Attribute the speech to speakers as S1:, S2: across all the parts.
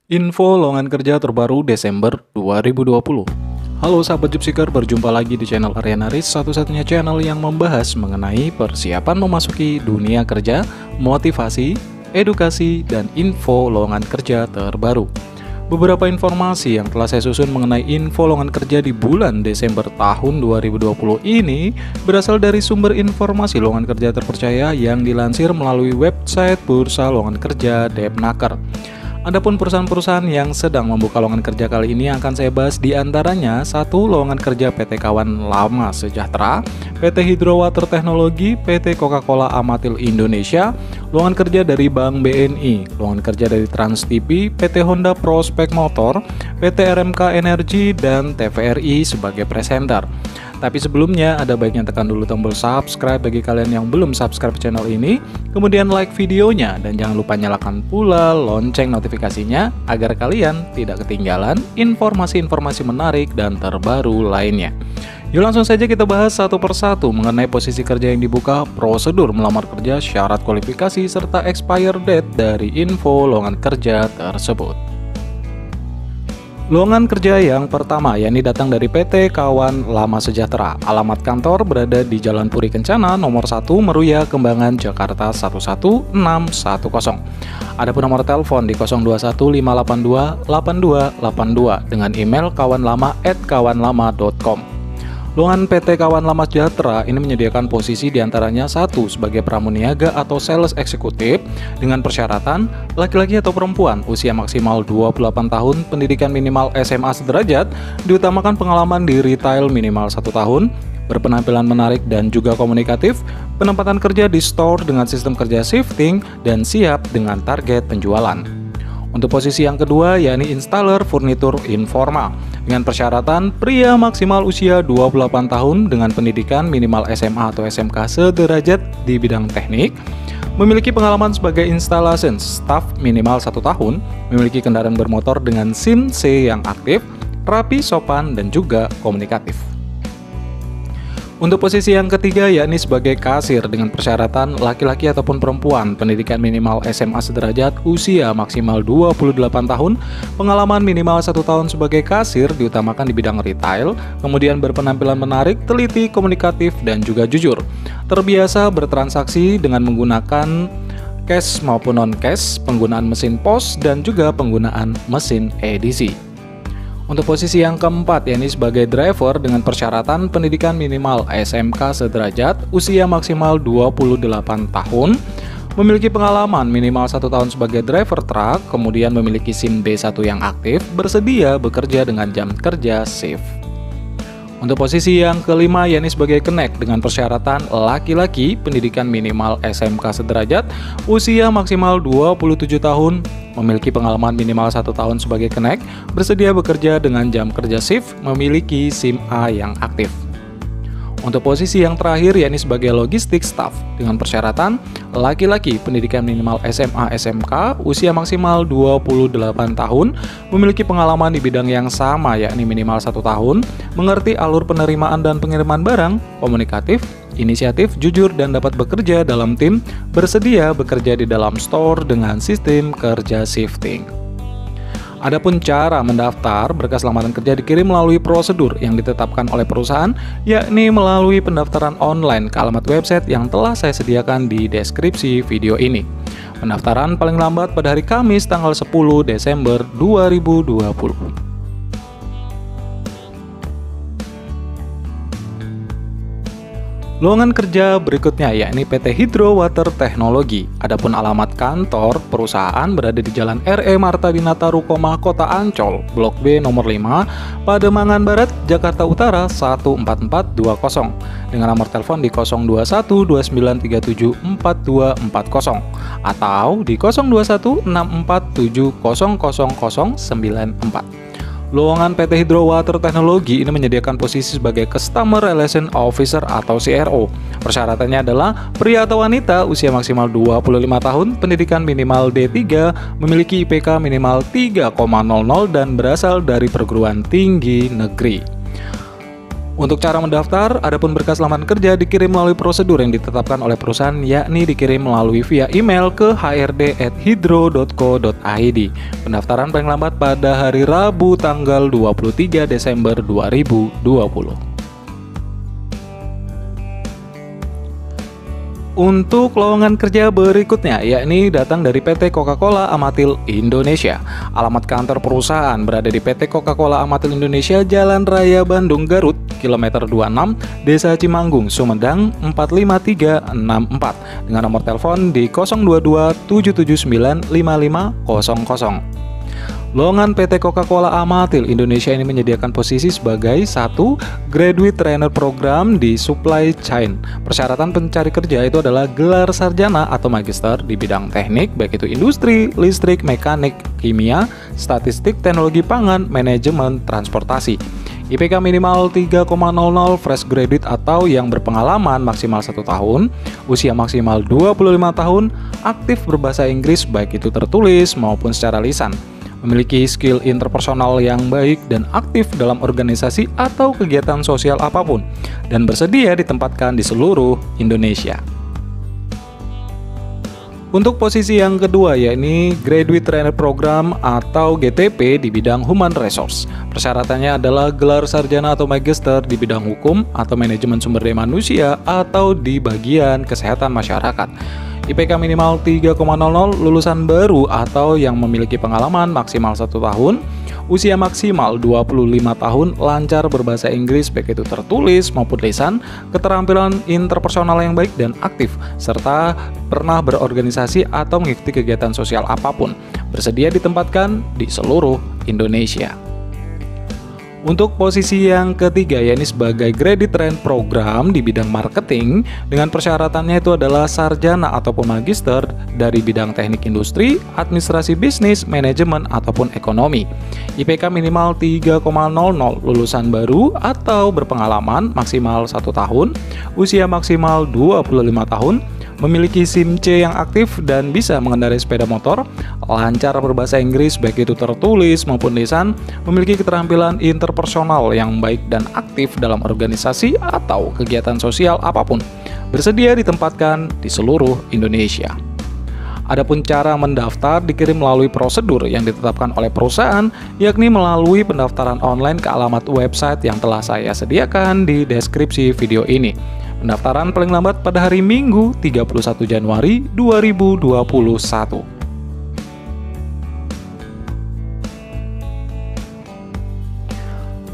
S1: Info lowongan kerja terbaru Desember 2020. Halo sahabat Jobseeker, berjumpa lagi di channel Arianaris, satu-satunya channel yang membahas mengenai persiapan memasuki dunia kerja, motivasi, edukasi, dan info lowongan kerja terbaru. Beberapa informasi yang telah saya susun mengenai info lowongan kerja di bulan Desember tahun 2020 ini berasal dari sumber informasi lowongan kerja terpercaya yang dilansir melalui website Bursa Lowongan Kerja Depnaker. Adapun perusahaan-perusahaan yang sedang membuka lowongan kerja kali ini akan saya bahas di antaranya 1. Lowongan kerja PT Kawan Lama Sejahtera, PT Hydrowater Technology, PT Coca-Cola Amatil Indonesia, lowongan kerja dari Bank BNI, lowongan kerja dari Trans TV, PT Honda Prospek Motor, PT RMK Energi, dan TVRI sebagai presenter. Tapi sebelumnya ada baiknya tekan dulu tombol subscribe bagi kalian yang belum subscribe channel ini, kemudian like videonya dan jangan lupa nyalakan pula lonceng notifikasinya agar kalian tidak ketinggalan informasi-informasi menarik dan terbaru lainnya. Yuk langsung saja kita bahas satu persatu mengenai posisi kerja yang dibuka, prosedur melamar kerja, syarat kualifikasi, serta expire date dari info lowongan kerja tersebut. Lowongan kerja yang pertama yakni datang dari PT Kawan Lama Sejahtera. Alamat kantor berada di Jalan Puri Kencana nomor 1 Meruya Kembangan Jakarta 11610. Adapun nomor telepon di 0215828282 dengan email kawanlama@kawanlama.com. Lowongan PT Kawan Lama Sejahtera ini menyediakan posisi diantaranya 1 sebagai pramuniaga atau sales eksekutif dengan persyaratan laki-laki atau perempuan, usia maksimal 28 tahun, pendidikan minimal SMA sederajat, diutamakan pengalaman di retail minimal 1 tahun, berpenampilan menarik dan juga komunikatif, penempatan kerja di store dengan sistem kerja shifting, dan siap dengan target penjualan. Untuk posisi yang kedua yakni installer furnitur informal dengan persyaratan pria maksimal usia 28 tahun dengan pendidikan minimal SMA atau SMK sederajat di bidang teknik, memiliki pengalaman sebagai installation staff minimal 1 tahun, memiliki kendaraan bermotor dengan SIM C yang aktif, rapi, sopan, dan juga komunikatif. Untuk posisi yang ketiga yakni sebagai kasir dengan persyaratan laki-laki ataupun perempuan, pendidikan minimal SMA sederajat, usia maksimal 28 tahun, pengalaman minimal 1 tahun sebagai kasir diutamakan di bidang retail, kemudian berpenampilan menarik, teliti, komunikatif, dan juga jujur. Terbiasa bertransaksi dengan menggunakan cash maupun non-cash, penggunaan mesin POS, dan juga penggunaan mesin edisi. Untuk posisi yang keempat yakni sebagai driver dengan persyaratan pendidikan minimal SMK sederajat, usia maksimal 28 tahun, memiliki pengalaman minimal 1 tahun sebagai driver truk, kemudian memiliki SIM B1 yang aktif, bersedia bekerja dengan jam kerja shift. Untuk posisi yang kelima yakni sebagai kenek dengan persyaratan laki-laki, pendidikan minimal SMK sederajat, usia maksimal 27 tahun, memiliki pengalaman minimal 1 tahun sebagai kenek, bersedia bekerja dengan jam kerja shift, memiliki SIM A yang aktif. Untuk posisi yang terakhir yakni sebagai logistik staff dengan persyaratan laki-laki, pendidikan minimal SMA SMK, usia maksimal 28 tahun, memiliki pengalaman di bidang yang sama yakni minimal 1 tahun, mengerti alur penerimaan dan pengiriman barang, komunikatif, inisiatif, jujur, dan dapat bekerja dalam tim, bersedia bekerja di dalam store dengan sistem kerja shifting. Adapun cara mendaftar, berkas lamaran kerja dikirim melalui prosedur yang ditetapkan oleh perusahaan, yakni melalui pendaftaran online ke alamat website yang telah saya sediakan di deskripsi video ini. Pendaftaran paling lambat pada hari Kamis tanggal 10 Desember 2020. Lowongan kerja berikutnya yakni PT Hydrowater Technology. Adapun alamat kantor perusahaan berada di Jalan R.E. Marta Dinata Rukoma, Kota Ancol, Blok B nomor 5, Pademangan Barat, Jakarta Utara 14420 dengan nomor telepon di 02129374240 atau di 02164700094. Lowongan PT Hydrowater Technology ini menyediakan posisi sebagai Customer Relation Officer atau CRO. Persyaratannya adalah pria atau wanita, usia maksimal 25 tahun, pendidikan minimal D3, memiliki IPK minimal 3,00 dan berasal dari perguruan tinggi negeri. Untuk cara mendaftar, adapun berkas lamaran kerja dikirim melalui prosedur yang ditetapkan oleh perusahaan, yakni dikirim melalui via email ke hrd@hydro.co.id. Pendaftaran paling lambat pada hari Rabu tanggal 23 Desember 2020. Untuk lowongan kerja berikutnya, yakni datang dari PT Coca-Cola Amatil Indonesia. Alamat kantor perusahaan berada di PT Coca-Cola Amatil Indonesia, Jalan Raya Bandung Garut, kilometer 26, Desa Cimanggung, Sumedang 45364, dengan nomor telepon di 022 779 5500. Lowongan PT Coca-Cola Amatil Indonesia ini menyediakan posisi sebagai 1. Graduate Trainer Program di Supply Chain. Persyaratan pencari kerja itu adalah gelar sarjana atau magister di bidang teknik, baik itu industri, listrik, mekanik, kimia, statistik, teknologi pangan, manajemen, transportasi. IPK minimal 3,00, fresh graduate atau yang berpengalaman maksimal 1 tahun, usia maksimal 25 tahun, aktif berbahasa Inggris baik itu tertulis maupun secara lisan. Memiliki skill interpersonal yang baik dan aktif dalam organisasi atau kegiatan sosial apapun, dan bersedia ditempatkan di seluruh Indonesia. Untuk posisi yang kedua, yakni Graduate Trainer Program atau GTP di bidang Human Resource. Persyaratannya adalah gelar sarjana atau magister di bidang hukum atau manajemen sumber daya manusia atau di bagian kesehatan masyarakat. IPK minimal 3,00, lulusan baru atau yang memiliki pengalaman maksimal 1 tahun, usia maksimal 25 tahun, lancar berbahasa Inggris baik itu tertulis maupun lisan, keterampilan interpersonal yang baik dan aktif, serta pernah berorganisasi atau mengikuti kegiatan sosial apapun, bersedia ditempatkan di seluruh Indonesia. Untuk posisi yang ketiga, yakni sebagai Graduate Trainer Program di bidang marketing, dengan persyaratannya itu adalah sarjana ataupun magister dari bidang teknik industri, administrasi bisnis, manajemen, ataupun ekonomi. IPK minimal 3,00, lulusan baru atau berpengalaman maksimal 1 tahun, usia maksimal 25 tahun, memiliki SIM C yang aktif dan bisa mengendarai sepeda motor, lancar berbahasa Inggris baik itu tertulis maupun lisan, memiliki keterampilan interpersonal yang baik dan aktif dalam organisasi atau kegiatan sosial apapun, bersedia ditempatkan di seluruh Indonesia. Adapun cara mendaftar dikirim melalui prosedur yang ditetapkan oleh perusahaan, yakni melalui pendaftaran online ke alamat website yang telah saya sediakan di deskripsi video ini. Pendaftaran paling lambat pada hari Minggu 31 Januari 2021.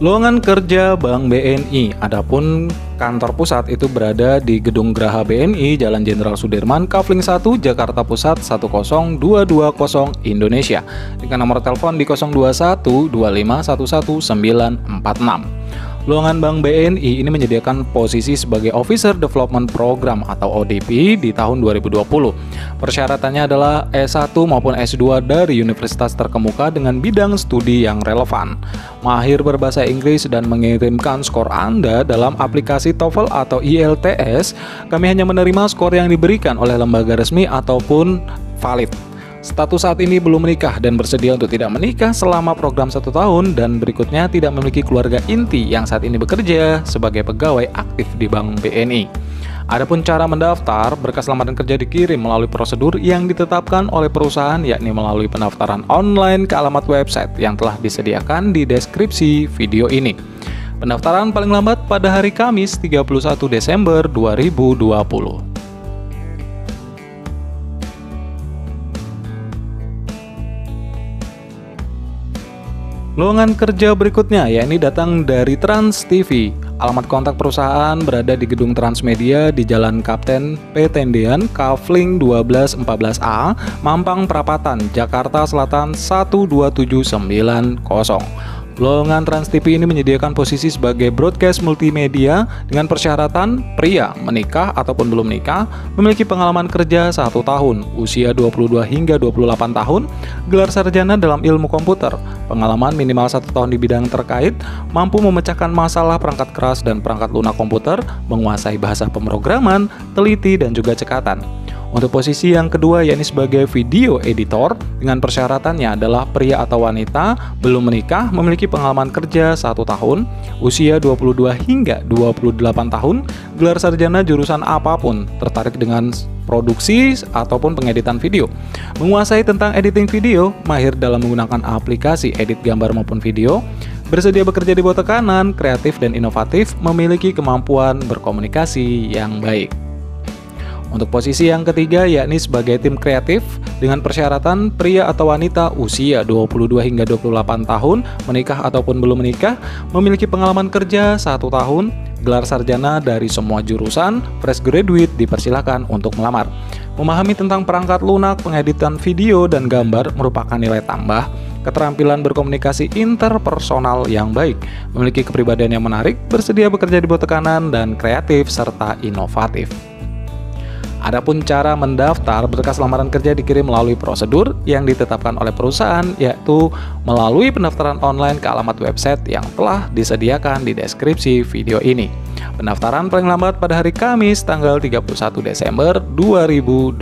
S1: Lowongan kerja Bank BNI. Adapun kantor pusat itu berada di Gedung Graha BNI, Jalan Jenderal Sudirman, Kafling 1, Jakarta Pusat 10220 Indonesia, dengan nomor telepon di 021 25 11 946. Lowongan Bank BNI ini menyediakan posisi sebagai Officer Development Program atau ODP di tahun 2020. Persyaratannya adalah S1 maupun S2 dari universitas terkemuka dengan bidang studi yang relevan, mahir berbahasa Inggris dan mengirimkan skor Anda dalam aplikasi TOEFL atau IELTS. Kami hanya menerima skor yang diberikan oleh lembaga resmi ataupun valid. Status saat ini belum menikah dan bersedia untuk tidak menikah selama program 1 tahun, dan berikutnya tidak memiliki keluarga inti yang saat ini bekerja sebagai pegawai aktif di Bank BNI. Adapun cara mendaftar, berkas lamaran kerja dikirim melalui prosedur yang ditetapkan oleh perusahaan, yakni melalui pendaftaran online ke alamat website yang telah disediakan di deskripsi video ini. Pendaftaran paling lambat pada hari Kamis 31 Desember 2020. Lowongan kerja berikutnya, yakni datang dari Trans TV. Alamat kontak perusahaan berada di Gedung Transmedia di Jalan Kapten P. Tendean, Kafling 1214A, Mampang Perapatan, Jakarta Selatan 12790. Lowongan Trans TV ini menyediakan posisi sebagai broadcast multimedia dengan persyaratan pria, menikah ataupun belum menikah, memiliki pengalaman kerja 1 tahun, usia 22 hingga 28 tahun, gelar sarjana dalam ilmu komputer, pengalaman minimal 1 tahun di bidang terkait, mampu memecahkan masalah perangkat keras dan perangkat lunak komputer, menguasai bahasa pemrograman, teliti dan juga cekatan. Untuk posisi yang kedua yakni sebagai video editor, dengan persyaratannya adalah pria atau wanita, belum menikah, memiliki pengalaman kerja 1 tahun, usia 22 hingga 28 tahun, gelar sarjana jurusan apapun, tertarik dengan produksi ataupun pengeditan video, menguasai tentang editing video, mahir dalam menggunakan aplikasi edit gambar maupun video, bersedia bekerja di bawah tekanan, kreatif dan inovatif, memiliki kemampuan berkomunikasi yang baik. Untuk posisi yang ketiga yakni sebagai tim kreatif, dengan persyaratan pria atau wanita usia 22 hingga 28 tahun, menikah ataupun belum menikah, memiliki pengalaman kerja 1 tahun, gelar sarjana dari semua jurusan, fresh graduate dipersilakan untuk melamar. Memahami tentang perangkat lunak, pengeditan video dan gambar merupakan nilai tambah. Keterampilan berkomunikasi interpersonal yang baik, memiliki kepribadian yang menarik, bersedia bekerja di bawah tekanan dan kreatif serta inovatif. Adapun cara mendaftar, berkas lamaran kerja dikirim melalui prosedur yang ditetapkan oleh perusahaan, yaitu melalui pendaftaran online ke alamat website yang telah disediakan di deskripsi video ini. Pendaftaran paling lambat pada hari Kamis tanggal 31 Desember 2020.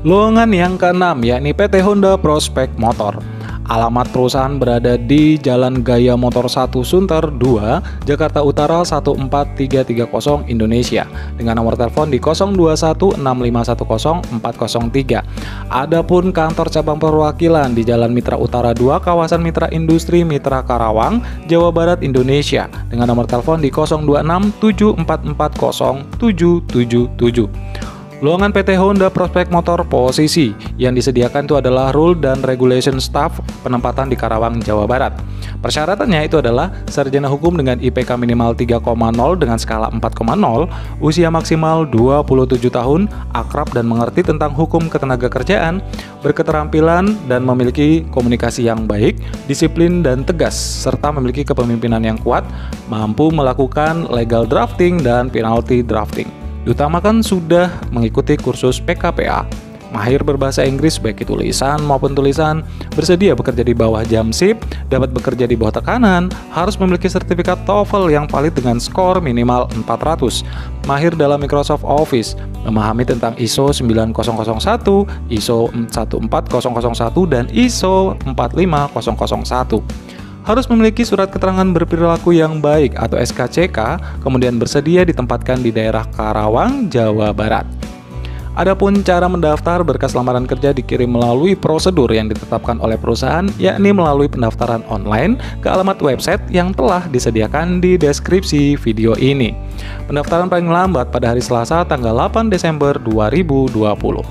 S1: Lowongan yang keenam yakni PT Honda Prospek Motor. Alamat perusahaan berada di Jalan Gaya Motor 1 Sunter 2, Jakarta Utara 14330 Indonesia, dengan nomor telepon di 0216510403. Adapun kantor cabang perwakilan di Jalan Mitra Utara 2, kawasan Mitra Industri Mitra Karawang, Jawa Barat, Indonesia, dengan nomor telepon di 0267440777. Lowongan PT Honda Prospek Motor, posisi yang disediakan itu adalah Rule dan Regulation Staff, penempatan di Karawang, Jawa Barat. Persyaratannya itu adalah sarjana hukum dengan IPK minimal 3,0 dengan skala 4,0, usia maksimal 27 tahun, akrab dan mengerti tentang hukum ketenagakerjaan, berketerampilan dan memiliki komunikasi yang baik, disiplin dan tegas, serta memiliki kepemimpinan yang kuat, mampu melakukan legal drafting dan penalty drafting. Diutamakan sudah mengikuti kursus PKPA, mahir berbahasa Inggris baik itu lisan maupun tulisan, bersedia bekerja di bawah jam shift, dapat bekerja di bawah tekanan, harus memiliki sertifikat TOEFL yang valid dengan skor minimal 400, mahir dalam Microsoft Office, memahami tentang ISO 9001, ISO 14001, dan ISO 45001. Harus memiliki surat keterangan berperilaku yang baik atau SKCK, kemudian bersedia ditempatkan di daerah Karawang, Jawa Barat. Adapun cara mendaftar, berkas lamaran kerja dikirim melalui prosedur yang ditetapkan oleh perusahaan, yakni melalui pendaftaran online ke alamat website yang telah disediakan di deskripsi video ini. Pendaftaran paling lambat pada hari Selasa tanggal 8 Desember 2020.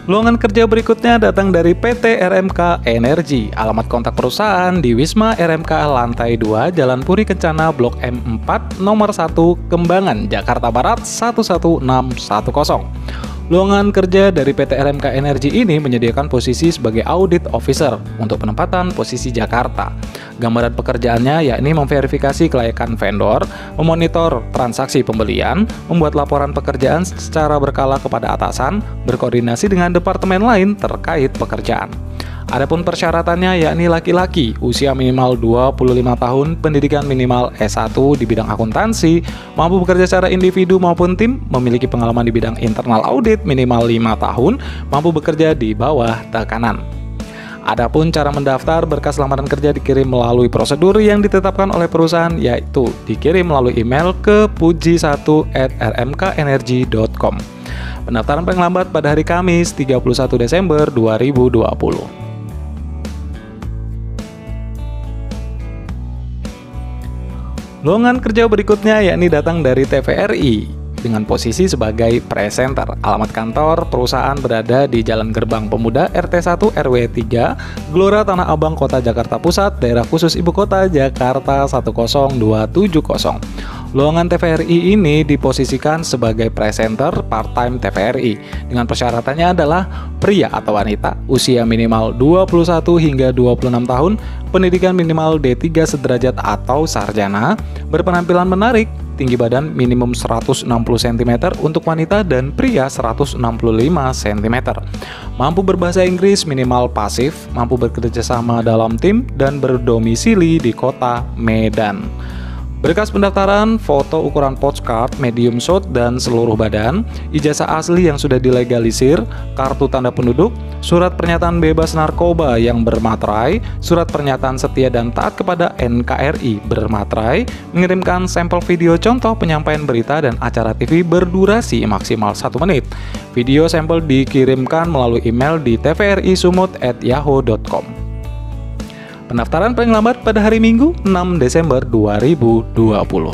S1: Lowongan kerja berikutnya datang dari PT RMK Energi. Alamat kontak perusahaan di Wisma RMK lantai 2, Jalan Puri Kencana, Blok M4, nomor 1, Kembangan, Jakarta Barat 11610. Lowongan kerja dari PT RMK Energi ini menyediakan posisi sebagai Audit Officer untuk penempatan posisi Jakarta. Gambaran pekerjaannya yakni memverifikasi kelayakan vendor, memonitor transaksi pembelian, membuat laporan pekerjaan secara berkala kepada atasan, berkoordinasi dengan departemen lain terkait pekerjaan. Adapun persyaratannya yakni laki-laki, usia minimal 25 tahun, pendidikan minimal S1 di bidang akuntansi, mampu bekerja secara individu maupun tim, memiliki pengalaman di bidang internal audit minimal 5 tahun, mampu bekerja di bawah tekanan. Adapun cara mendaftar, berkas lamaran kerja dikirim melalui prosedur yang ditetapkan oleh perusahaan, yaitu dikirim melalui email ke puji1@rmkenergy.com. Pendaftaran paling lambat pada hari Kamis 31 Desember 2020. Lowongan kerja berikutnya yakni datang dari TVRI dengan posisi sebagai presenter. Alamat kantor perusahaan berada di Jalan Gerbang Pemuda RT 1 RW 3, Gelora Tanah Abang, Kota Jakarta Pusat, Daerah Khusus Ibu Kota Jakarta 10270. Lowongan TVRI ini diposisikan sebagai presenter part-time TVRI dengan persyaratannya adalah pria atau wanita, usia minimal 21 hingga 26 tahun, pendidikan minimal D3 sederajat atau sarjana, berpenampilan menarik, tinggi badan minimum 160 cm untuk wanita dan pria 165 cm. Mampu berbahasa Inggris minimal pasif, mampu bekerjasama dalam tim, dan berdomisili di kota Medan. Berkas pendaftaran, foto ukuran postcard, medium shot, dan seluruh badan, ijazah asli yang sudah dilegalisir, kartu tanda penduduk, surat pernyataan bebas narkoba yang bermaterai, surat pernyataan setia dan taat kepada NKRI bermaterai, mengirimkan sampel video contoh penyampaian berita dan acara TV berdurasi maksimal 1 menit. Video sampel dikirimkan melalui email di tvrisumut@yahoo.com. Pendaftaran paling lambat pada hari Minggu 6 Desember 2020.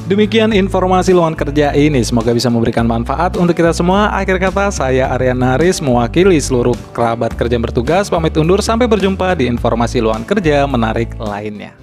S1: Demikian informasi lowongan kerja ini, semoga bisa memberikan manfaat untuk kita semua. Akhir kata, saya Aryan Haris mewakili seluruh kerabat kerja yang bertugas pamit undur, sampai berjumpa di informasi lowongan kerja menarik lainnya.